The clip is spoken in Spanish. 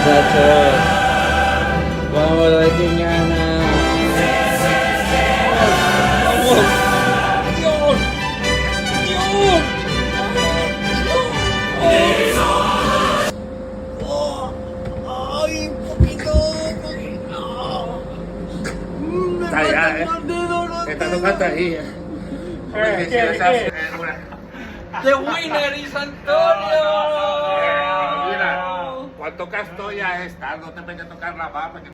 muchachos. Vamos a ver quién gana. ¡Vamos! ¡Dios! ¡Dios! ¡Ay, un poquito! ¡Me Está ya, faltan los dedos, los Está dedos! tocando ahí. ¡The winner is Antonio! Mira, cuando tocas tú ya está, no te pegues a tocar la papa.